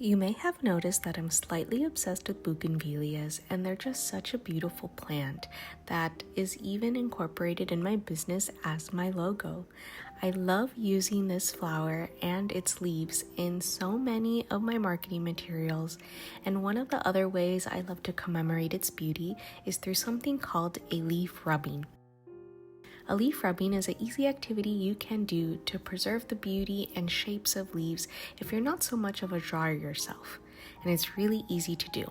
You may have noticed that I'm slightly obsessed with bougainvilleas, and they're just such a beautiful plant that is even incorporated in my business as my logo. I love using this flower and its leaves in so many of my marketing materials, and one of the other ways I love to commemorate its beauty is through something called a leaf rubbing. A leaf rubbing is an easy activity you can do to preserve the beauty and shapes of leaves if you're not so much of a drawer yourself, and it's really easy to do.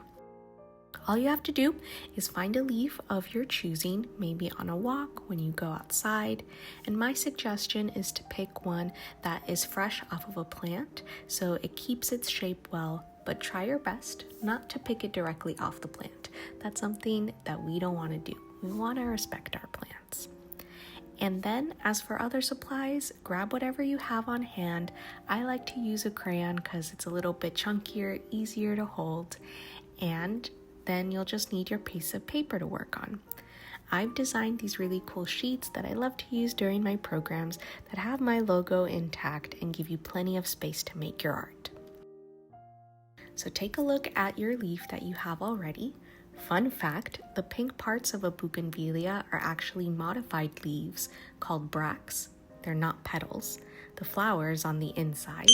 All you have to do is find a leaf of your choosing, maybe on a walk when you go outside, and my suggestion is to pick one that is fresh off of a plant so it keeps its shape well, but try your best not to pick it directly off the plant. That's something that we don't want to do. We want to respect our plants. And then, as for other supplies, grab whatever you have on hand. I like to use a crayon because it's a little bit chunkier, easier to hold, and then you'll just need your piece of paper to work on. I've designed these really cool sheets that I love to use during my programs that have my logo intact and give you plenty of space to make your art. So take a look at your leaf that you have already. Fun fact, the pink parts of a bougainvillea are actually modified leaves called bracts. They're not petals. The flower is on the inside.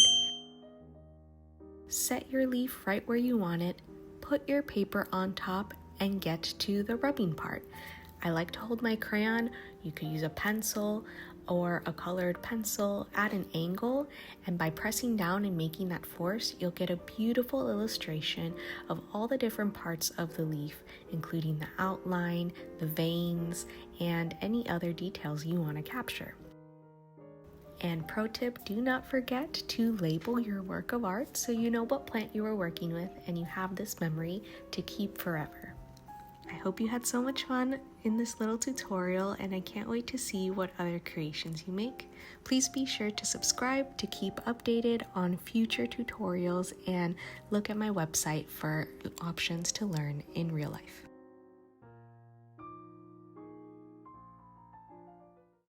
Set your leaf right where you want it, put your paper on top, and get to the rubbing part. I like to hold my crayon. You could use a pencil or a colored pencil at an angle, and by pressing down and making that force, you'll get a beautiful illustration of all the different parts of the leaf, including the outline, the veins, and any other details you want to capture. And pro tip, do not forget to label your work of art so you know what plant you are working with and you have this memory to keep forever. I hope you had so much fun in this little tutorial, and I can't wait to see what other creations you make. Please be sure to subscribe to keep updated on future tutorials and look at my website for options to learn in real life.